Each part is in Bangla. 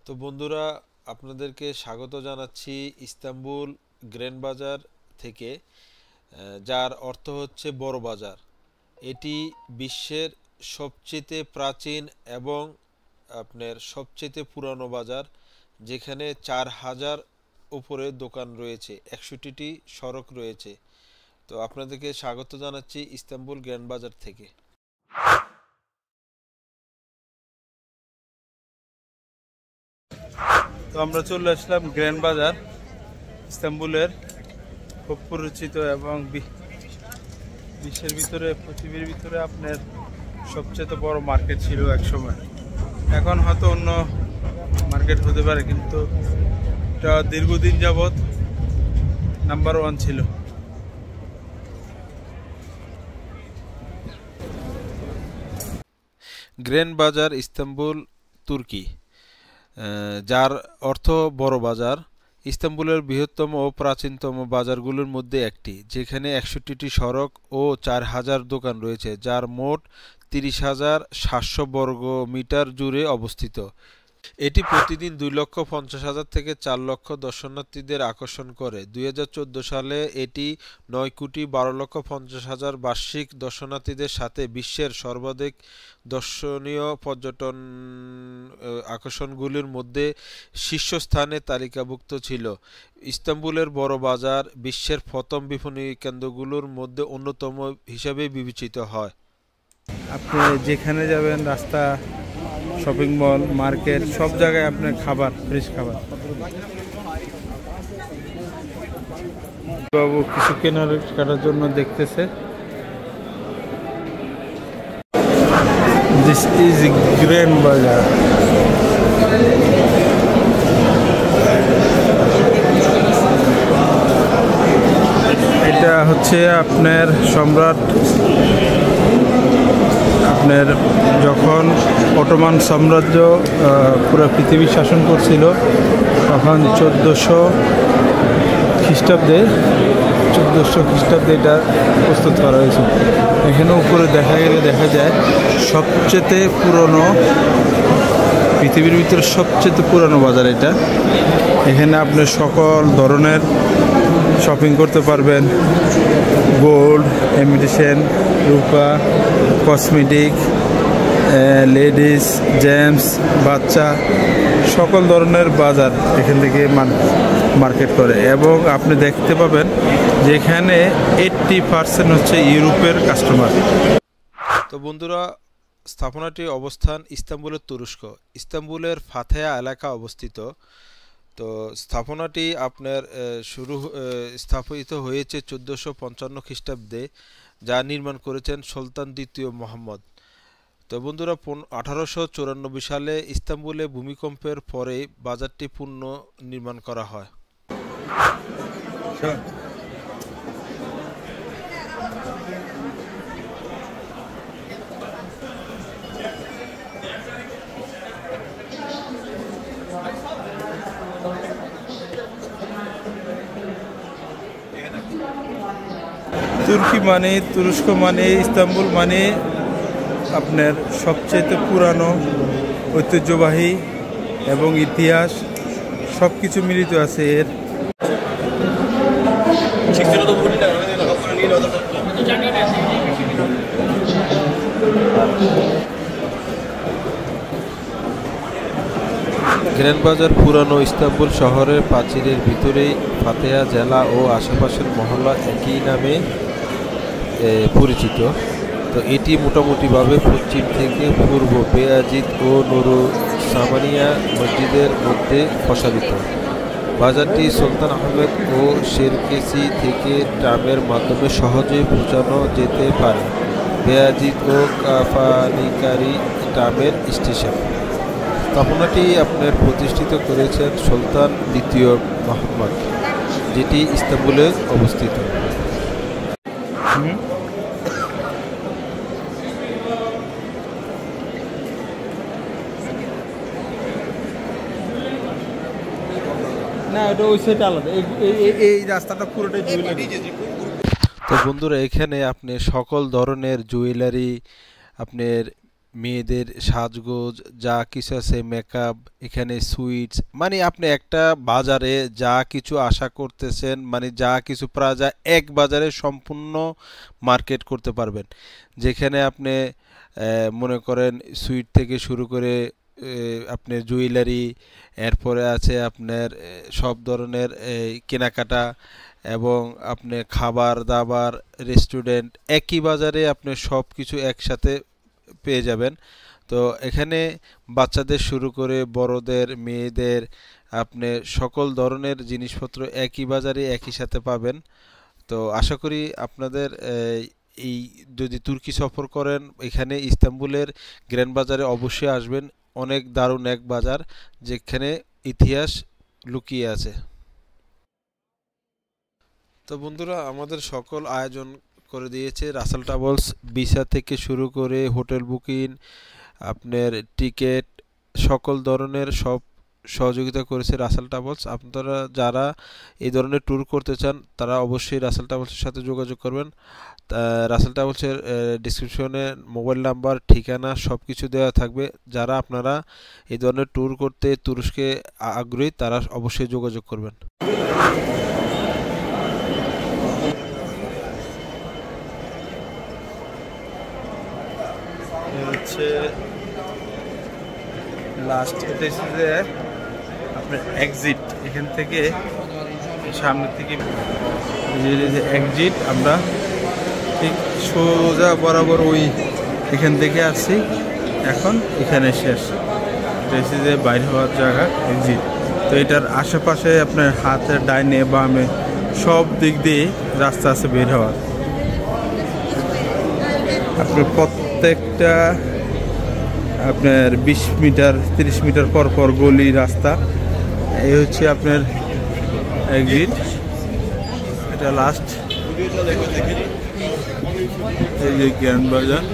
তো বন্ধুরা, আপনাদেরকে স্বাগত জানাচ্ছি ইস্তাম্বুল গ্র্যান্ড বাজার থেকে, যার অর্থ হচ্ছে বড় বাজার। এটি বিশ্বের সবচেয়ে প্রাচীন এবং আপনার সবচেয়ে পুরানো বাজার, যেখানে 4000 উপরে দোকান রয়েছে, 61টি সড়ক রয়েছে। তো আপনাদেরকে স্বাগত জানাচ্ছি ইস্তাম্বুল গ্র্যান্ড বাজার থেকে। তো আমরা চলে আসলাম গ্র্যান্ড বাজার, ইস্তাম্বুলের খুব পরিচিত এবং বিশ্বের ভিতরে, পৃথিবীর ভিতরে আপনার সবচেয়ে বড় মার্কেট ছিল এক সময়। এখন হয়তো অন্য মার্কেট হতে পারে, কিন্তু এটা দীর্ঘদিন যাবৎ নাম্বার 1 ছিল। গ্র্যান্ড বাজার ইস্তাম্বুল, তুর্কি, যার অর্থ বড় বাজার, ইস্তাম্বুলের বৃহত্তম ও প্রাচীনতম বাজারগুলোর মধ্যে একটি, যেখানে 61টি সড়ক ও 4000 দোকান রয়েছে, যার মোট 30,700 বর্গ মিটার জুড়ে অবস্থিত। এটি প্রতিদিন 2,50,000 থেকে 4 লক্ষ দর্শনার্থীদের আকর্ষণ করে। 2014 সালে এটি 9,12,50,000 বার্ষিক দর্শনার্থীদের সাথে বিশ্বের সর্বাধিক দর্শনীয় পর্যটন আকর্ষণগুলির মধ্যে শীর্ষস্থানে তালিকাভুক্ত ছিল। ইস্তাম্বুলের বড় বাজার বিশ্বের প্রথম বিপণী কেন্দ্রগুলোর মধ্যে অন্যতম হিসাবে বিবেচিত হয়। আপনি যেখানে যাবেন, রাস্তা, শপিং মল, মার্কেট, সব জায়গায় আপনার খাবার, ফ্রেশ খাবার। বাবু কিছু কেনার জন্য দেখতেছে। দিস ইজ গ্র্যান্ড বাজার। এটা হচ্ছে আপনার সম্রাট, আপনার যখন অটোমান সাম্রাজ্য পুরো পৃথিবী শাসন করছিল, তখন 1400 খ্রিস্টাব্দে এটা প্রস্তুত করা হয়েছিল। এখানে উপরে দেখা যায় সবচেয়ে পুরনো, পৃথিবীর ভিতরে সবচেয়ে পুরনো বাজার এটা। এখানে আপনি সকল ধরনের শপিং করতে পারবেন। গোল্ড, ইমিটেশন, রূপা, কসমেটিক, লেডিস, জেন্টস, বাচ্চা, সকল ধরনের বাজার এখান থেকে মার্কেট করে। এবং আপনি দেখতে পাবেন যে এখানে 80% হচ্ছে ইউরোপের কাস্টমার। তো বন্ধুরা, স্থাপনাটির অবস্থান ইস্তাম্বুলের তুরস্ক, ইস্তাম্বুলের ফাতেয়া এলাকা অবস্থিত। তো স্থাপনাটি আপনার স্থাপিত হয়েছে 1455 খ্রিস্টাব্দে, যা নির্মাণ করেছেন সুলতান দ্বিতীয় মোহাম্মদ। তো বন্ধুরা, 1894 সালে ইস্তাম্বুলে ভূমিকম্পের পরে বাজারটি পুনর্নির্মাণ করা হয়। তুর্কি মানে, তুরস্ক মানে, ইস্তাম্বুল মানে আপনার সবচেয়ে পুরানো, ঐতিহ্যবাহী এবং ইতিহাস সব কিছু মিলিত আছে এর। গ্র্যান্ড বাজার পুরানো ইস্তাম্বুল শহরের প্রাচীরের ভিতরেই ফাতেয়া জেলা ও আশেপাশের মহল্লা একই নামে পরিচিত। তো এটি মোটামুটিভাবে পশ্চিম থেকে পূর্ব বেয়াজিদ ও নুরু সামানিয়া মসজিদের মধ্যে প্রসারিত। বাজারটি সুলতান আহমেদ ও শেরকেসি থেকে ট্রামের মাধ্যমে সহজেই পৌঁছানো যেতে পারে। বেয়াজিদ ও কাফানিকারি ট্রামের স্টেশন। স্থাপনাটি আপনার প্রতিষ্ঠিত করেছেন সুলতান দ্বিতীয় মোহাম্মদ, যেটি ইস্তাম্বুলে অবস্থিত। না, এটা ওই সাইডে আলাদা, এই রাস্তাটা পুরোটাই জুয়েলারি। তো বন্ধুরা, এখানে আপনি সকল ধরনের জুয়েলারি, আপনার মেয়েদের সাজগোজ যা কিছু আছে, মেকআপ, এখানে সুইটস, মানে আপনি একটা বাজারে যা কিছু আশা করতেছেন, মানে যা কিছু প্লাজা এক বাজারে সম্পূর্ণ মার্কেট করতে পারবেন। যেখানে আপনি মনে করেন সুইট থেকে শুরু করে আপনার জুয়েলারি, এরপরে আছে আপনার সব ধরনের কেনাকাটা, এবং আপনি খাবার দাবার, রেস্টুরেন্ট, একই বাজারে আপনি সব কিছু একসাথে পেয়ে যাবেন। তো এখানে বাচ্চাদের শুরু করে বড়দের, মেয়েদের, আপনি সকল ধরনের জিনিসপত্র একই বাজারে একই সাথে পাবেন। তো আশা করি আপনাদের এই যদি তুর্কি সফর করেন, এখানে ইস্তাম্বুলের গ্র্যান্ড বাজারে অবশ্যই আসবেন। অনেক দারুণ এক বাজার, যেখানে ইতিহাস লুকিয়ে আছে। তো বন্ধুরা, আমাদের সকল আয়োজন করে দিয়েছে রাসেল ট্রাভেলস। ভিসা থেকে শুরু করে হোটেল বুকিং, আপনার টিকিট, সকল ধরনের সব সহযোগিতা করেছে রাসেল ট্রাভেলস। আপনারা যারা এই ধরনের ট্যুর করতে চান তারা অবশ্যই রাসেল ট্রাভেলসের সাথে যোগাযোগ করবেন। রাসেল ট্রাভেলসের ডিসক্রিপশনে মোবাইল নাম্বার, ঠিকানা সব কিছু দেওয়া থাকবে। যারা আপনারা এই ধরনের ট্যুর করতে তুরস্কে আগ্রহী তারা অবশ্যই যোগাযোগ করবেন। হচ্ছে লাস্ট, এটা হচ্ছে আপনার এক্সিট। এখান থেকে সামনের থেকে যে এক্সিট, আমরা ঠিক সোজা বরাবর ওই এখান থেকে আসছি, এখন এখানে শেষ। এটা হচ্ছে যে বাইরে হওয়ার জায়গা এক্সিট। তো এটার আশেপাশে আপনার হাতের ডাইনে বামে সব দিক দিয়ে রাস্তা আছে বের হওয়ার। আপনার প্রত্যেকটা আপনার 20 মিটার 30 মিটার পর পর গলি রাস্তা। এই হচ্ছে আপনার এক্সিট, এটা লাস্ট। এই যে গ্র্যান্ড বাজার।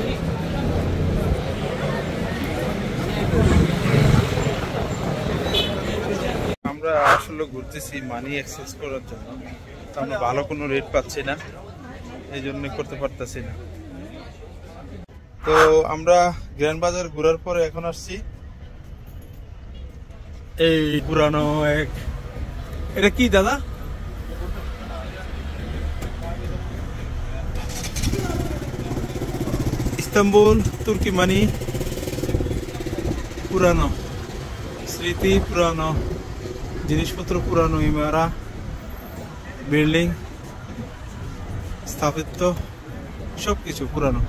আমরা আসলে ঘুরতেছি মানি এক্সচেঞ্জ করার জন্য, তো আমরা ভালো কোনো রেট পাচ্ছি না, এই জন্য করতে পারতেছি না। তো আমরা গ্র্যান্ড বাজার ঘোরার পরে এখন আসছি এই পুরানো এক, এটা কি দাদা? ইস্তাম্বুল তুর্কি মানি, পুরানো স্মৃতি, পুরানো জিনিসপত্র, পুরানো ইমারা, বিল্ডিং, স্থাপত্য, সবকিছু পুরানো।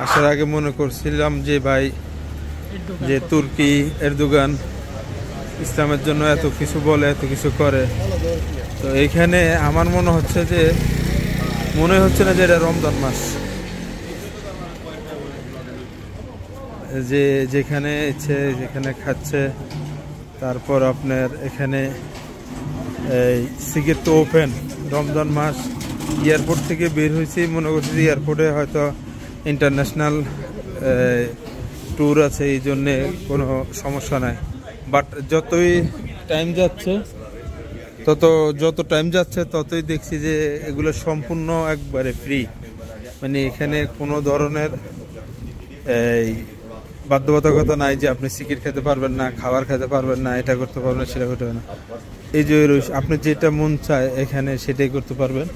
আসার আগে মনে করছিলাম যে ভাই, যে তুর্কি এরদোগান ইসলামের জন্য এত কিছু বলে, এত কিছু করে, তো এইখানে আমার মনে হচ্ছে না যে এটা রমজান মাস, যে যেখানে ইচ্ছে যেখানে খাচ্ছে। তারপর আপনার এখানে এই সিগারেট তো ওপেন, রমজান মাস। এয়ারপোর্ট থেকে বের হয়েছি, মনে করছি যে এয়ারপোর্টে হয়তো ইন্টারন্যাশনাল ট্যুর আছে, এই জন্যে কোনো সমস্যা নাই। বাট যতই টাইম যাচ্ছে ততই দেখছি যে এগুলো সম্পূর্ণ একবারে ফ্রি। মানে এখানে কোনো ধরনের এই বাধ্যবাধকতা নাই যে আপনি সিগারেট খেতে পারবেন না, খাবার খেতে পারবেন না, এটা করতে পারবেন না, সেটা করতে পারবেন না। এই যে আপনি যেটা মন চায় এখানে সেটাই করতে পারবেন।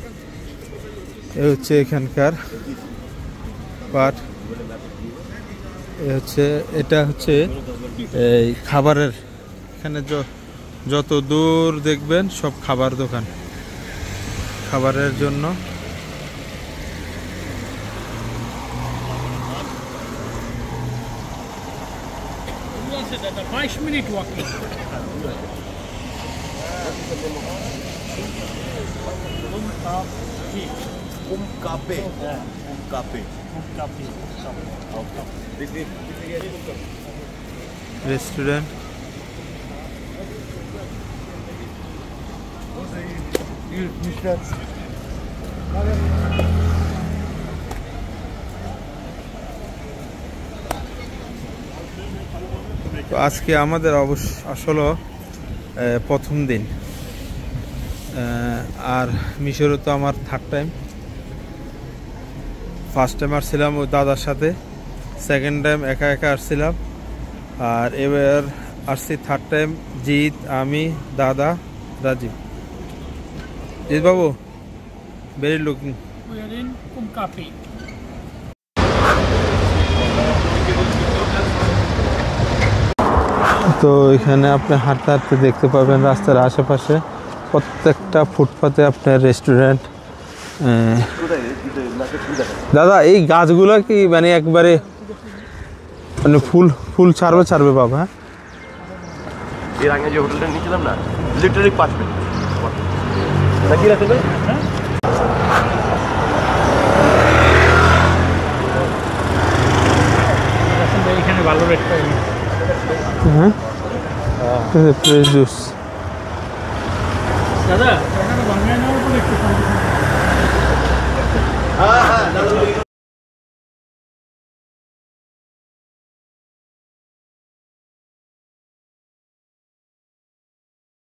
এই হচ্ছে এখানকার পার্ট। এটা হচ্ছে এই খাবারের, এখানে যত দূর দেখবেন সব খাবার দোকান, খাবারের জন্য। রেস্টুরেন্ট, তো আজকে আমাদের আসলে প্রথম দিন, আর মিশরে তো আমার থার্ড টাইম। ফার্স্ট টাইম আসছিলাম ওই দাদার সাথে, সেকেন্ড টাইম একা একা আসছিলাম, আর এবার আসছি থার্ড টাইম জিৎ, আমি, দাদা, রাজীব। জিৎ বাবু, very looking. We are in Kumkapi. তো এখানে আপনি হাঁটতে হাঁটতে দেখতে পাবেন রাস্তার আশেপাশে প্রত্যেকটা ফুটপাতে আপনার রেস্টুরেন্ট। দাদা এই গাছগুলো কি মানে একবারে মানে ফুল ফুল ছাড়বে বাবা? হ্যাঁ, এর আগে যে হোটেলটা নিয়েছিলাম না, লিটারালি 5 মিনিট নাকি রাখতে ভাই। এখানে ভালো রেট পাই। হ্যাঁ, ফ্রেশ জুস। দাদা এখানে বাংলা নেওয়ার পর একটু